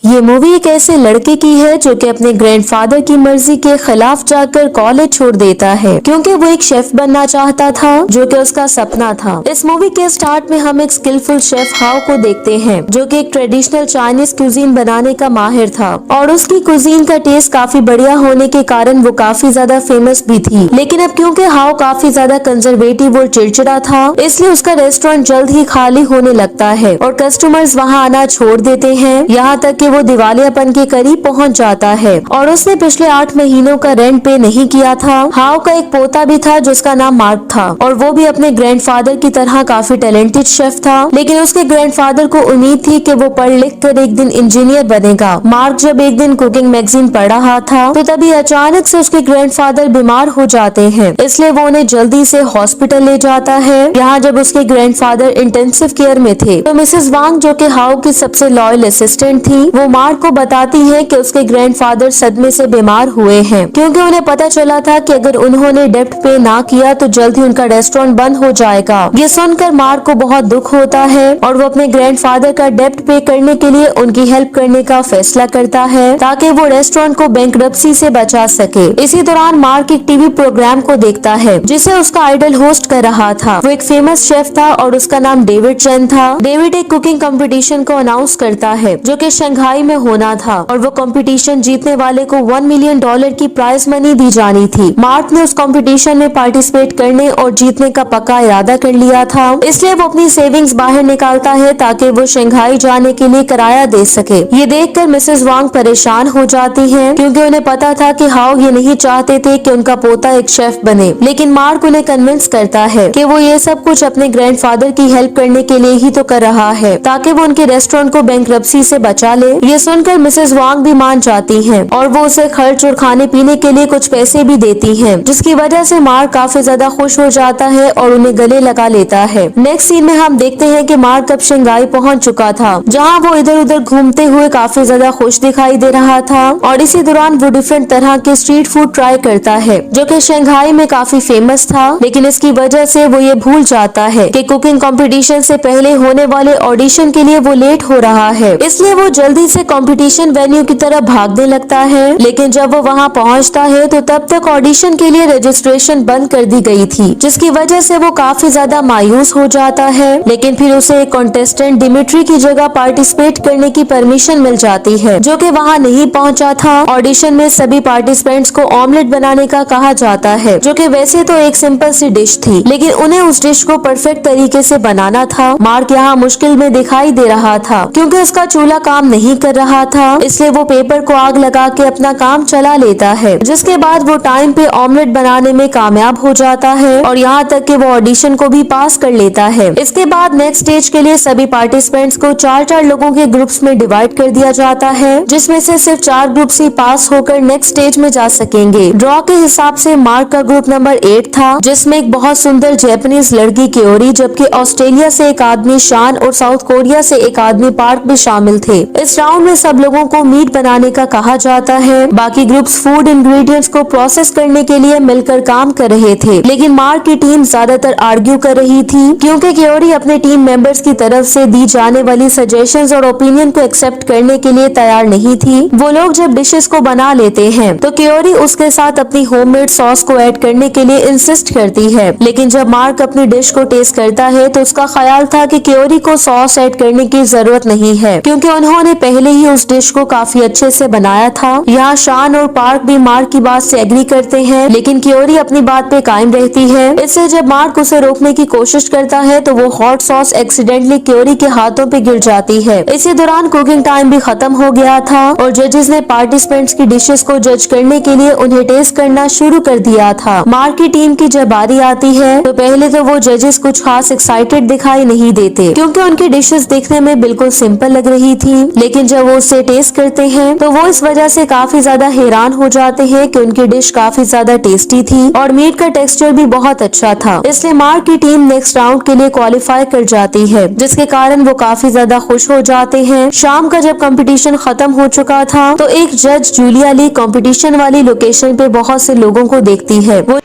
ये मूवी एक ऐसे लड़के की है जो कि अपने ग्रैंडफादर की मर्जी के खिलाफ जाकर कॉलेज छोड़ देता है क्योंकि वो एक शेफ बनना चाहता था जो कि उसका सपना था। इस मूवी के स्टार्ट में हम एक स्किलफुल शेफ हाउ को देखते हैं जो कि एक ट्रेडिशनल चाइनीज कुजीन बनाने का माहिर था और उसकी कुजीन का टेस्ट काफी बढ़िया होने के कारण वो काफी ज्यादा फेमस भी थी। लेकिन अब क्योंकि हाउ काफी ज्यादा कंजर्वेटिव और चिड़चिड़ा था इसलिए उसका रेस्टोरेंट जल्द ही खाली होने लगता है और कस्टमर्स वहाँ आना छोड़ देते हैं। यहाँ तक कि वो दिवालियापन के करीब पहुंच जाता है और उसने पिछले 8 महीनों का रेंट पे नहीं किया था। हाउ का एक पोता भी था जिसका नाम मार्क था और वो भी अपने ग्रैंडफादर की तरह काफी टैलेंटेड शेफ था। लेकिन उसके ग्रैंडफादर को उम्मीद थी कि वो पढ़ लिख कर एक दिन इंजीनियर बनेगा। मार्क जब एक दिन कुकिंग मैगजीन पढ़ रहा था तो तभी अचानक से उसके ग्रैंडफादर बीमार हो जाते हैं, इसलिए वो उन्हें जल्दी से हॉस्पिटल ले जाता है। यहाँ जब उसके ग्रैंडफादर इंटेंसिव केयर में थे तो मिसेस वांग जो कि हाउ की सबसे लॉयल असिस्टेंट थी वो मार्क को बताती है कि उसके ग्रैंडफादर सदमे से बीमार हुए हैं क्योंकि उन्हें पता चला था कि अगर उन्होंने डेब्ट पे ना किया तो जल्द ही उनका रेस्टोरेंट बंद हो जाएगा। ये सुनकर मार्क को बहुत दुख होता है और वो अपने ग्रैंडफादर का डेब्ट पे करने के लिए उनकी हेल्प करने का फैसला करता है ताकि वो रेस्टोरेंट को बैंकरप्सी से बचा सके। इसी दौरान मार्क एक टीवी प्रोग्राम को देखता है जिसे उसका आइडल होस्ट कर रहा था। वो एक फेमस शेफ था और उसका नाम डेविड चेन था। डेविड एक कुकिंग कंपटीशन को अनाउंस करता है जो कि शंघाई में होना था और वो कंपटीशन जीतने वाले को $1 मिलियन की प्राइज मनी दी जानी थी। मार्क ने उस कंपटीशन में पार्टिसिपेट करने और जीतने का पक्का इरादा कर लिया था, इसलिए वो अपनी सेविंग्स बाहर निकालता है ताकि वो शंघाई जाने के लिए किराया दे सके। ये देखकर मिसेस वांग परेशान हो जाती हैं क्योंकि उन्हें पता था कि हाउ ये नहीं चाहते थे कि उनका पोता एक शेफ बने। लेकिन मार्क उन्हें कन्विंस करता है कि वो ये सब कुछ अपने ग्रैंडफादर की हेल्प करने के लिए ही तो कर रहा है ताकि वो उनके रेस्टोरेंट को बैंकरप्सी से बचा ले। ये सुनकर मिसेस वांग भी मान जाती हैं और वो उसे खर्च और खाने पीने के लिए कुछ पैसे भी देती हैं, जिसकी वजह से मार्क काफी ज्यादा खुश हो जाता है और उन्हें गले लगा लेता है। नेक्स्ट सीन में हम देखते हैं कि मार्क अब शंघाई पहुंच चुका था जहां वो इधर उधर घूमते हुए काफी ज्यादा खुश दिखाई दे रहा था और इसी दौरान वो डिफरेंट तरह के स्ट्रीट फूड ट्राई करता है जो कि शंघाई में काफी फेमस था। लेकिन इसकी वजह से वो ये भूल जाता है कि कुकिंग कंपटीशन से पहले होने वाले ऑडिशन के लिए वो लेट हो रहा है, इसलिए वो जल्दी से कंपटीशन वेन्यू की तरफ भागने लगता है। लेकिन जब वो वहाँ पहुँचता है तो तब तक ऑडिशन के लिए रजिस्ट्रेशन बंद कर दी गई थी, जिसकी वजह से वो काफी ज्यादा मायूस हो जाता है। लेकिन फिर उसे एक कॉन्टेस्टेंट डिमिट्री की जगह पार्टिसिपेट करने की परमिशन मिल जाती है जो कि वहाँ नहीं पहुँचा था। ऑडिशन में सभी पार्टिसिपेंट्स को ऑमलेट बनाने का कहा जाता है जो कि वैसे तो एक सिंपल सी डिश थी, लेकिन उन्हें उस डिश को परफेक्ट तरीके से बनाना था। मार्क यहाँ मुश्किल में दिखाई दे रहा था क्योंकि उसका चूल्हा काम नहीं कर रहा था, इसलिए वो पेपर को आग लगा के अपना काम चला लेता है, जिसके बाद वो टाइम पे ऑमलेट बनाने में कामयाब हो जाता है और यहाँ तक कि वो ऑडिशन को भी पास कर लेता है। इसके बाद नेक्स्ट स्टेज के लिए सभी पार्टिसिपेंट्स को 4-4 लोगों के ग्रुप्स में डिवाइड कर दिया जाता है, जिसमें से सिर्फ 4 ग्रुप्स ही पास होकर नेक्स्ट स्टेज में जा सकेंगे। ड्रॉ के हिसाब से मार्क का ग्रुप नंबर 8 था जिसमें एक बहुत सुंदर जैपनीज लड़की क्योरी, जबकि ऑस्ट्रेलिया से एक आदमी शान और साउथ कोरिया से एक आदमी पार्क भी शामिल थे। इस राउंड में सब लोगों को मीट बनाने का कहा जाता है। बाकी ग्रुप्स फूड इंग्रेडिएंट्स को प्रोसेस करने के लिए मिलकर काम कर रहे थे, लेकिन मार्क की टीम ज्यादातर आर्ग्यू कर रही थी क्योंकि क्योरी अपने टीम मेंबर्स की तरफ से दी जाने वाली सजेशंस और ओपिनियन को एक्सेप्ट करने के लिए तैयार नहीं थी। वो लोग जब डिशेस को बना लेते हैं तो क्योरी उसके साथ अपनी होममेड सॉस को ऐड करने के लिए इंसिस्ट करती है, लेकिन जब मार्क अपनी डिश को टेस्ट करता है तो उसका ख्याल था कि क्योरी को सॉस ऐड करने की जरूरत नहीं है क्योंकि उन्होंने पहले ही उस डिश को काफी अच्छे से बनाया था। यहाँ शान और पार्क भी मार्क की बात से एग्री करते हैं, लेकिन क्योरी अपनी बात पे कायम रहती है। इससे जब मार्क उसे रोकने की कोशिश करता है तो वो हॉट सॉस एक्सीडेंटली क्योरी के हाथों पे गिर जाती है। इसी दौरान कुकिंग टाइम भी खत्म हो गया था और जजेस ने पार्टिसिपेंट्स की डिशेस को जज करने के लिए उन्हें टेस्ट करना शुरू कर दिया था। मार्क की टीम की जब बारी आती है तो पहले तो वो जजेस कुछ खास एक्साइटेड दिखाई नहीं देते क्योंकि उनकी डिशेस देखने में बिल्कुल सिंपल लग रही थी, लेकिन जब वो उसे टेस्ट करते हैं तो वो इस वजह से काफी ज्यादा हैरान हो जाते हैं कि उनकी डिश काफी ज्यादा टेस्टी थी और मीट का टेक्सचर भी बहुत अच्छा था। इसलिए मार्क की टीम नेक्स्ट राउंड के लिए क्वालिफाई कर जाती है, जिसके कारण वो काफी ज्यादा खुश हो जाते हैं। शाम का जब कंपटीशन खत्म हो चुका था तो एक जज जूलिया ली कंपटीशन वाली लोकेशन पे बहुत से लोगों को देखती है। वो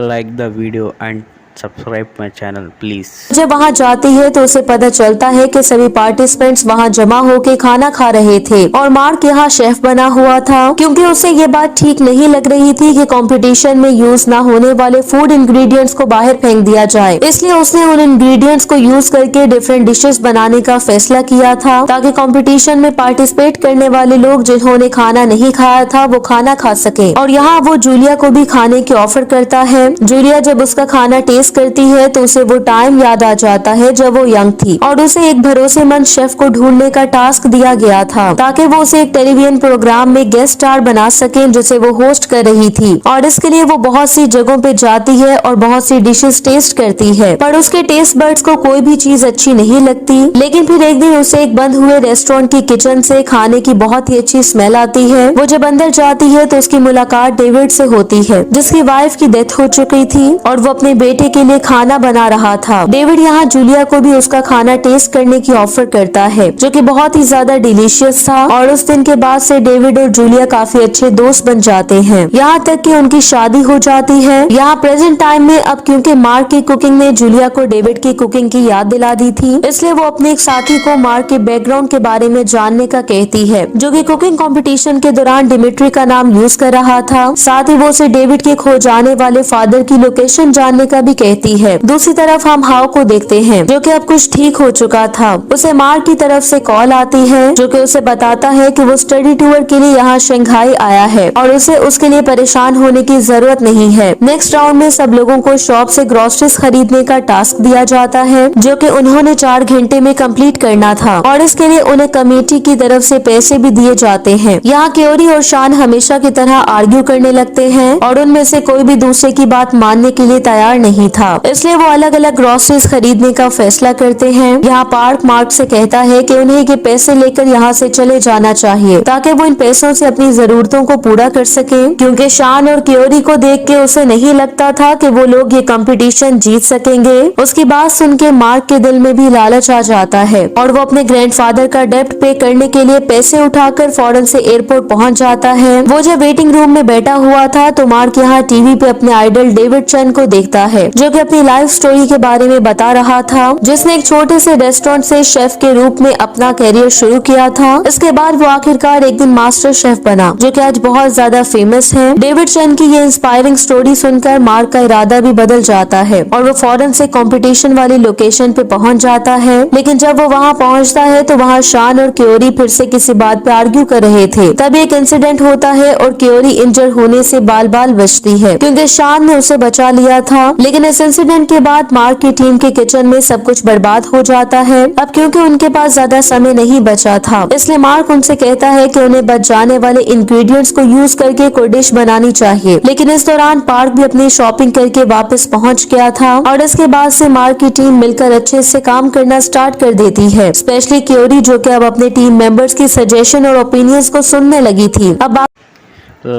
like the video and subscribe my channel please। जब वहाँ जाती है तो उसे पता चलता है कि सभी पार्टिसिपेंट्स वहाँ जमा होकर खाना खा रहे थे और मार्क यहाँ शेफ बना हुआ था, क्योंकि उसे ये बात ठीक नहीं लग रही थी कि कंपटीशन में यूज ना होने वाले फूड इंग्रेडिएंट्स को बाहर फेंक दिया जाए। इसलिए उसने उन इंग्रेडिएंट्स को यूज करके डिफरेंट डिशेस बनाने का फैसला किया था, ताकि कंपटीशन में पार्टिसिपेट करने वाले लोग जिन्होंने खाना नहीं खाया था वो खाना खा सके। और यहाँ वो जूलिया को भी खाने की ऑफर करता है। जूलिया जब उसका खाना टेस्ट करती है तो उसे वो टाइम याद आ जाता है जब वो यंग थी और उसे एक भरोसेमंद शेफ को ढूंढने का टास्क दिया गया था, ताकि वो उसे एक टेलीविजन प्रोग्राम में गेस्ट स्टार बना सके जिसे वो होस्ट कर रही थी। और इसके लिए वो बहुत सी जगहों पे जाती है और बहुत सी डिशेस टेस्ट करती है, पर उसके टेस्ट बर्ड्स को कोई भी चीज अच्छी नहीं लगती। लेकिन फिर एक दिन उसे एक बंद हुए रेस्टोरेंट की किचन से खाने की बहुत ही अच्छी स्मेल आती है। वो जब अंदर जाती है तो उसकी मुलाकात डेविड से होती है, जिसकी वाइफ की डेथ हो चुकी थी और वो अपने बेटे के लिए खाना बना रहा था। डेविड यहाँ जूलिया को भी उसका खाना टेस्ट करने की ऑफर करता है, जो कि बहुत ही ज्यादा डिलीशियस था। और उस दिन के बाद से डेविड और जूलिया काफी अच्छे दोस्त बन जाते हैं, यहाँ तक कि उनकी शादी हो जाती है। यहाँ प्रेजेंट टाइम में अब क्योंकि मार्क की कुकिंग ने जूलिया को डेविड की कुकिंग की याद दिला दी थी, इसलिए वो अपने एक साथी को मार्क के बैकग्राउंड के बारे में जानने का कहती है, जो कि कुकिंग कंपटीशन के दौरान डिमिट्री का नाम यूज कर रहा था। साथ ही वो उसे डेविड के खो जाने वाले फादर की लोकेशन जानने का भी कहती है। दूसरी तरफ हम हाउ को देखते हैं, जो कि अब कुछ ठीक हो चुका था। उसे मार्क की तरफ से कॉल आती है, जो कि उसे बताता है कि वो स्टडी टूर के लिए यहाँ शंघाई आया है और उसे उसके लिए परेशान होने की जरूरत नहीं है। नेक्स्ट राउंड में सब लोगों को शॉप से ग्रोसरीज खरीदने का टास्क दिया जाता है, जो कि उन्होंने 4 घंटे में कंप्लीट करना था और इसके लिए उन्हें कमेटी की तरफ से पैसे भी दिए जाते हैं। यहाँ क्योरी और शान हमेशा की तरह आर्ग्यू करने लगते हैं और उनमें से कोई भी दूसरे की बात मानने के लिए तैयार नहीं था, इसलिए वो अलग अलग ग्रोसरीज खरीदने का फैसला करते हैं। यहाँ पार्क मार्क से कहता है कि उन्हें ये पैसे लेकर यहाँ से चले जाना चाहिए, ताकि वो इन पैसों से अपनी जरूरतों को पूरा कर सके, क्योंकि शान और क्योरी को देख के उसे नहीं लगता था कि वो लोग ये कंपटीशन जीत सकेंगे। उसकी बात सुन के मार्क के दिल में भी लालच आ जाता है और वो अपने ग्रैंडफादर का डेब्ट पे करने के लिए पैसे उठाकर फौरन से एयरपोर्ट पहुंच जाता है। वो जब वेटिंग रूम में बैठा हुआ था तो मार्क यहाँ टीवी पे अपने आइडल डेविड चैन को देखता है, जो कि अपनी लाइफ स्टोरी के बारे में बता रहा था, जिसने एक छोटे से रेस्टोरेंट से शेफ के रूप में अपना करियर शुरू किया था। इसके बाद वो आखिरकार एक दिन मास्टर शेफ बना, जो कि आज बहुत ज्यादा फेमस है। डेविड चैन की ये इंस्पायरिंग स्टोरी सुनकर मार्क का इरादा भी बदल जाता है और वो फौरन से कंपटीशन वाली लोकेशन पे पहुंच जाता है। लेकिन जब वो वहां पहुंचता है तो वहां शान और क्योरी फिर से किसी बात पे आर्ग्यू कर रहे थे। तभी एक इंसिडेंट होता है और क्योरी इंजर होने से बाल बाल बचती है, क्योंकि शान ने उसे बचा लिया था। लेकिन इस इंसिडेंट के बाद मार्क की टीम के किचन में सब कुछ बर्बाद हो जाता है। अब क्योंकि उनके पास ज्यादा समय नहीं बचा था, इसलिए मार्क उनसे कहता है कि उन्हें बच जाने वाले इंग्रेडिएंट्स को यूज करके कोई डिश बनानी चाहिए। लेकिन इस दौरान पार्क भी अपनी शॉपिंग करके वापस पहुंच गया था और इसके बाद से मार्क की टीम मिलकर अच्छे से काम करना स्टार्ट कर देती है, स्पेशली क्योरी, जो कि अब अपने टीम मेंबर्स की सजेशन और ओपिनियंस को सुनने लगी थी। अब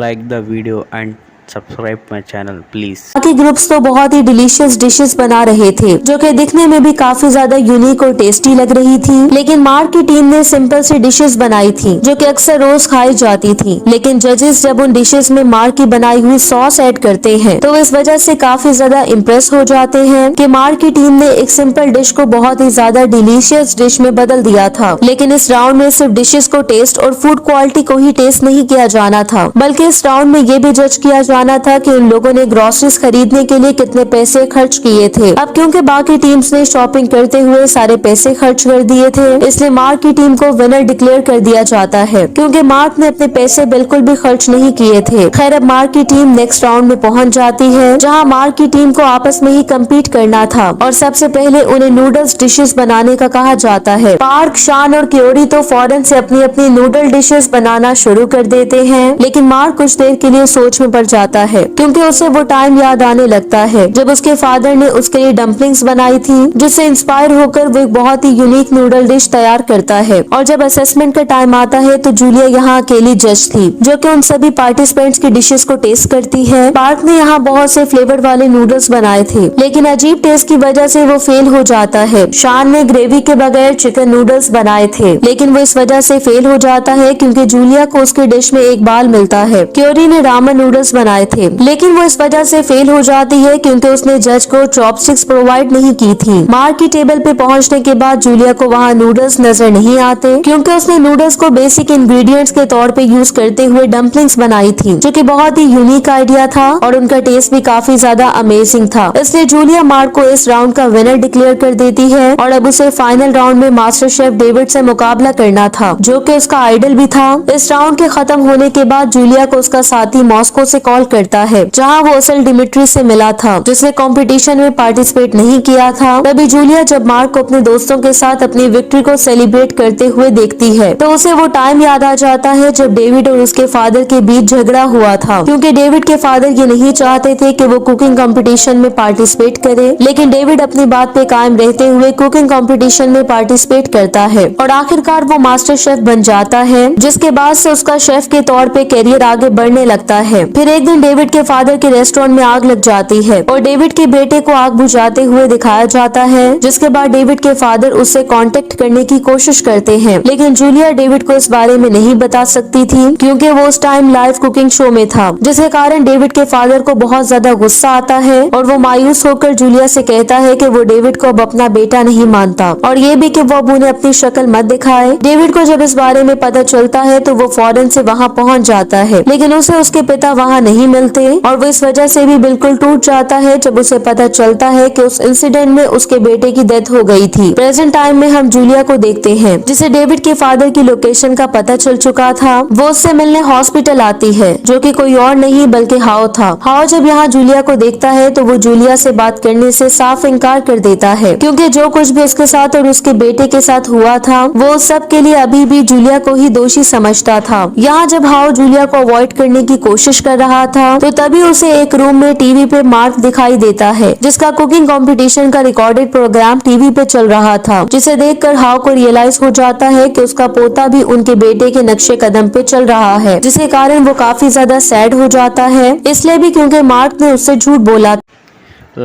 Like the video and subscribe my channel please। बाकी ग्रुप्स तो बहुत ही डिलीशियस डिशेस बना रहे थे, जो कि दिखने में भी काफी ज्यादा यूनिक और टेस्टी लग रही थी। लेकिन मार्क की टीम ने सिंपल सी डिशेस बनाई थी, जो कि अक्सर रोज खाई जाती थी। लेकिन जजेस जब उन डिशेस में मार्क की बनाई हुई सॉस ऐड करते हैं तो इस वजह से काफी ज्यादा इम्प्रेस हो जाते हैं कि मार्क की टीम ने एक सिंपल डिश को बहुत ही ज्यादा डिलीशियस डिश में बदल दिया था। लेकिन इस राउंड में सिर्फ डिशेस को टेस्ट और फूड क्वालिटी को ही टेस्ट नहीं किया जाना था, बल्कि इस राउंड में ये भी जज किया जाना था कि उन लोगों ने ग्रोसरीज खरीदने के लिए कितने पैसे खर्च किए थे। अब क्योंकि बाकी टीम्स ने शॉपिंग करते हुए सारे पैसे खर्च कर दिए थे, इसलिए मार्क की टीम को विनर डिक्लेयर कर दिया जाता है, क्योंकि मार्क ने अपने पैसे बिल्कुल भी खर्च नहीं किए थे। खैर, अब मार्क की टीम नेक्स्ट राउंड में पहुंच जाती है, जहां मार्क की टीम को आपस में ही कम्पीट करना था और सबसे पहले उन्हें नूडल्स डिशेस बनाने का कहा जाता है। पार्क, शान और क्योरी तो फौरन से अपनी अपनी नूडल डिशेस बनाना शुरू कर देते हैं, लेकिन मार्क कुछ देर के लिए सोच में पड़ जाता है, क्योंकि उसे वो टाइम याद आने लगता है जब उसके फादर ने उसके लिए डम्पलिंग्स बनाई थी, जिससे इंस्पायर होकर वो एक बहुत ही यूनिक नूडल डिश तैयार करता है। और जब असेसमेंट का टाइम आता है तो जूलिया यहाँ अकेली जज थी, जो कि उन सभी पार्टिसिपेंट्स की डिशेस को टेस्ट करती है। पार्क ने यहाँ बहुत से फ्लेवर वाले नूडल्स बनाए थे, लेकिन अजीब टेस्ट की वजह से वो फेल हो जाता है। शान ने ग्रेवी के बगैर चिकन नूडल्स बनाए थे, लेकिन वो इस वजह से फेल हो जाता है क्योंकि जूलिया को उसकी डिश में एक बाल मिलता है। क्योरी ने रामेन नूडल्स बनाए बनाए थे, लेकिन वो इस वजह से फेल हो जाती है क्योंकि उसने जज को चॉपस्टिक्स प्रोवाइड नहीं की थी। मार्क की टेबल पे पहुंचने के बाद जूलिया को वहाँ नूडल्स नजर नहीं आते क्योंकि उसने नूडल्स को बेसिक इंग्रेडिएंट्स के तौर पे यूज करते हुए डम्पलिंग्स बनाई थी, जो कि बहुत ही यूनिक आइडिया था और उनका टेस्ट भी काफी ज्यादा अमेजिंग था। इसलिए जूलिया मार्क को इस राउंड का विनर डिक्लेयर कर देती है और अब उसे फाइनल राउंड में मास्टर शेफ डेविड से मुकाबला करना था, जो कि उसका आइडल भी था। इस राउंड के खत्म होने के बाद जूलिया को उसका साथी मॉस्को से कॉल करता है, जहाँ वो असल डिमिट्री से मिला था, जिसने कंपटीशन में पार्टिसिपेट नहीं किया था। तभी जूलिया जब मार्क को अपने दोस्तों के साथ अपनी विक्ट्री को सेलिब्रेट करते हुए देखती है तो उसे वो टाइम याद आ जाता है जब डेविड और उसके फादर के बीच झगड़ा हुआ था, क्योंकि डेविड के फादर ये नहीं चाहते थे कि वो कुकिंग कंपटीशन में पार्टिसिपेट करे, लेकिन डेविड अपनी बात पे कायम रहते हुए कुकिंग कंपटीशन में पार्टिसिपेट करता है और आखिरकार वो मास्टर शेफ बन जाता है, जिसके बाद से उसका शेफ के तौर पे करियर आगे बढ़ने लगता है। फिर एक दिन डेविड के फादर के रेस्टोरेंट में आग लग जाती है और डेविड के बेटे को आग बुझाते हुए दिखाया जाता है, जिसके बाद डेविड के फादर उससे कांटेक्ट करने की कोशिश करते हैं, लेकिन जूलिया डेविड को इस बारे में नहीं बता सकती थी क्योंकि वो उस टाइम लाइव कुकिंग शो में था, जिसके कारण डेविड के फादर को बहुत ज्यादा गुस्सा आता है और वो मायूस होकर जूलिया से कहता है कि वो डेविड को अब अपना बेटा नहीं मानता और ये भी कि वो अब उन्हें अपनी शक्ल मत दिखाए। डेविड को जब इस बारे में पता चलता है तो वो फौरन से वहाँ पहुँच जाता है, लेकिन उसे उसके पिता वहाँ नहीं मिलते और वो इस वजह से भी बिल्कुल टूट जाता है जब उसे पता चलता है कि उस इंसिडेंट में उसके बेटे की डेथ हो गई थी। प्रेजेंट टाइम में हम जूलिया को देखते हैं, जिसे डेविड के फादर की लोकेशन का पता चल चुका था। वो उससे मिलने हॉस्पिटल आती है, जो कि कोई और नहीं बल्कि हाओ था। हाओ जब यहाँ जूलिया को देखता है तो वो जूलिया से बात करने से साफ इनकार कर देता है, क्योंकि जो कुछ भी उसके साथ और उसके बेटे के साथ हुआ था वो सब के लिए अभी भी जूलिया को ही दोषी समझता था। यहाँ जब हाओ जूलिया को अवॉइड करने की कोशिश कर रहा था तो तभी उसे एक रूम में टीवी पे मार्क दिखाई देता है, जिसका कुकिंग कंपटीशन का रिकॉर्डेड प्रोग्राम टीवी पे चल रहा था, जिसे देखकर हाओ को रियलाइज हो जाता है कि उसका पोता भी उनके बेटे के नक्शे कदम पे चल रहा है, जिसके कारण वो काफी ज्यादा सैड हो जाता है, इसलिए भी क्योंकि मार्क ने उससे झूठ बोला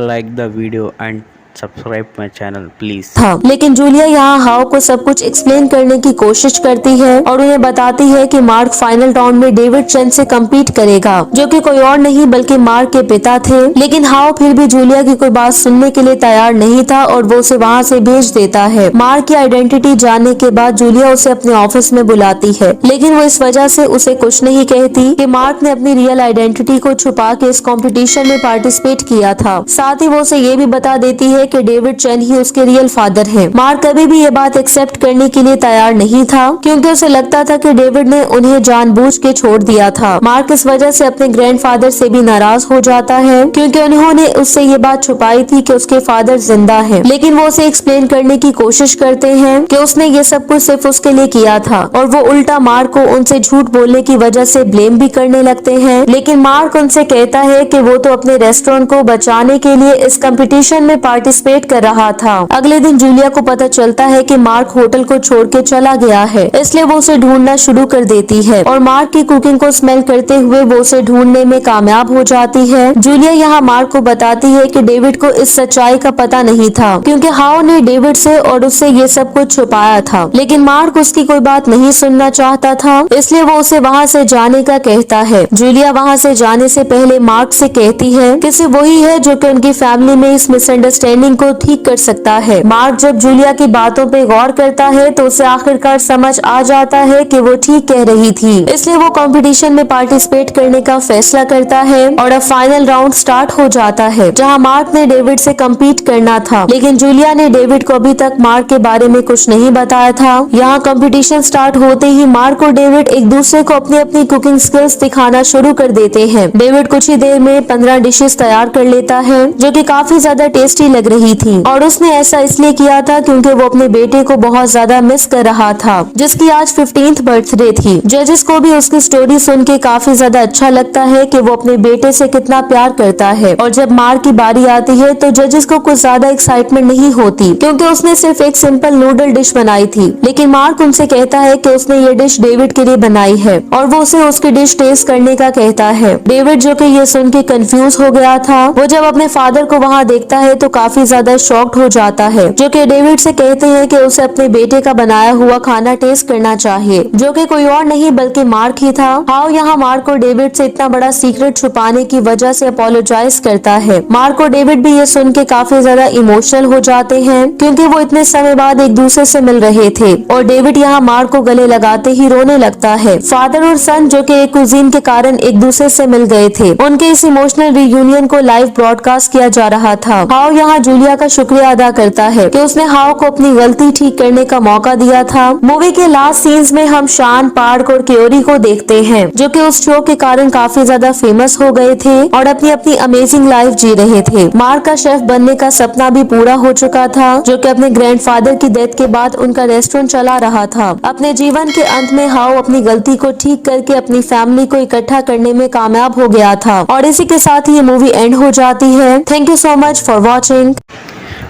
Like the video and subscribe my channel please. था। लेकिन जूलिया यहाँ हाओ को सब कुछ एक्सप्लेन करने की कोशिश करती है और उन्हें बताती है कि मार्क फाइनल राउंड में डेविड चेन से कम्पीट करेगा, जो कि कोई और नहीं बल्कि मार्क के पिता थे। लेकिन हाओ फिर भी जूलिया की कोई बात सुनने के लिए तैयार नहीं था और वो उसे वहाँ से भेज देता है। मार्क की आइडेंटिटी जानने के बाद जूलिया उसे अपने ऑफिस में बुलाती है, लेकिन वो इस वजह से उसे कुछ नहीं कहती कि मार्क ने अपनी रियल आइडेंटिटी को छुपा के इस कॉम्पिटिशन में पार्टिसिपेट किया था। साथ ही वो उसे ये भी बता देती है कि डेविड चेन ही उसके रियल फादर हैं। मार्क कभी भी ये बात एक्सेप्ट करने के लिए तैयार नहीं था, क्योंकि उसे लगता था कि डेविड ने उन्हें जानबूझ के छोड़ दिया था। मार्क इस वजह से अपने ग्रैंडफादर से भी नाराज हो जाता है, क्योंकि उन्होंने उससे ये बात छुपाई थी कि उसके फादर जिंदा हैं। लेकिन वो उसे एक्सप्लेन करने की कोशिश करते हैं कि उसने ये सब कुछ सिर्फ उसके लिए किया था और वो उल्टा मार्क को उनसे झूठ बोलने की वजह से ब्लेम भी करने लगते हैं। लेकिन मार्क उनसे कहता है कि वो तो अपने रेस्टोरेंट को बचाने के लिए इस कंपटीशन में पार्टिसिपेट कर रहा था। अगले दिन जूलिया को पता चलता है कि मार्क होटल को छोड़ के चला गया है, इसलिए वो उसे ढूंढना शुरू कर देती है और मार्क की कुकिंग को स्मेल करते हुए वो उसे ढूंढने में कामयाब हो जाती है। जूलिया यहाँ मार्क को बताती है कि डेविड को इस सच्चाई का पता नहीं था, क्योंकि हाओ ने डेविड से और उससे ये सब कुछ छुपाया था। लेकिन मार्क उसकी कोई बात नहीं सुनना चाहता था, इसलिए वो उसे वहाँ से जाने का कहता है। जूलिया वहाँ से जाने से पहले मार्क से कहती है कि सिर्फ वही है जो कि उनकी फैमिली में इस मिसअंडरस्टैंडिंग को ठीक कर सकता है। मार्क जब जूलिया की बातों पे गौर करता है तो उसे आखिरकार समझ आ जाता है कि वो ठीक कह रही थी, इसलिए वो कंपटीशन में पार्टिसिपेट करने का फैसला करता है और अब फाइनल राउंड स्टार्ट हो जाता है, जहां मार्क ने डेविड से कम्पीट करना था। लेकिन जूलिया ने डेविड को अभी तक मार्क के बारे में कुछ नहीं बताया था। यहाँ कंपटीशन स्टार्ट होते ही मार्क और डेविड एक दूसरे को अपनी अपनी कुकिंग स्किल्स दिखाना शुरू कर देते हैं। डेविड कुछ ही देर में 15 डिशेस तैयार कर लेता है, जो कि काफी ज्यादा टेस्टी लग रही थी और उसने ऐसा इसलिए किया था क्योंकि वो अपने बेटे को बहुत ज्यादा मिस कर रहा था, जिसकी आज 15th बर्थडे थी। जजेस को भी उसकी स्टोरी सुन के काफी ज्यादा अच्छा लगता है कि वो अपने बेटे से कितना प्यार करता है। और जब मार्क की बारी आती है तो जजेस को कुछ ज्यादा एक्साइटमेंट नहीं होती, क्योंकि उसने सिर्फ एक सिंपल नूडल डिश बनाई थी। लेकिन मार्क उनसे कहता है कि उसने ये डिश डेविड के लिए बनाई है और वो उसे उसकी डिश टेस्ट करने का कहता है। डेविड, जो कि ये सुन के कंफ्यूज हो गया था, वो जब अपने फादर को वहाँ देखता है तो काफी काफी ज्यादा शॉक्ड हो जाता है, जो कि डेविड से कहते हैं कि उसे अपने बेटे का बनाया हुआ खाना टेस्ट करना चाहिए, जो कि कोई और नहीं बल्कि मार्क ही था। हाउ यहाँ मार्क और डेविड से इतना बड़ा सीक्रेट छुपाने की वजह से अपोलोजाइज करता है। मार्क और डेविड भी ये सुन के काफी ज्यादा इमोशनल हो जाते हैं, क्योंकि वो इतने समय बाद एक दूसरे से मिल रहे थे और डेविड यहाँ मार्क को गले लगाते ही रोने लगता है। फादर और सन जो कि एक कुजीन के कारण एक दूसरे से मिल गए थे, उनके इस इमोशनल रियूनियन को लाइव ब्रॉडकास्ट किया जा रहा था। हाउ यहाँ जूलिया का शुक्रिया अदा करता है कि उसने हाउ को अपनी गलती ठीक करने का मौका दिया था। मूवी के लास्ट सीन्स में हम शान, पार्क और क्योरी को देखते हैं, जो कि उस शो के कारण काफी ज्यादा फेमस हो गए थे और अपनी अपनी अमेजिंग लाइफ जी रहे थे। मार्क का शेफ बनने का सपना भी पूरा हो चुका था, जो कि अपने ग्रैंडफादर की डेथ के बाद उनका रेस्टोरेंट चला रहा था। अपने जीवन के अंत में हाउ अपनी गलती को ठीक करके अपनी फैमिली को इकट्ठा करने में कामयाब हो गया था और इसी के साथ ही ये मूवी एंड हो जाती है। Thank you so much for watching.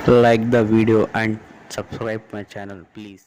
Like the video and subscribe my channel, please.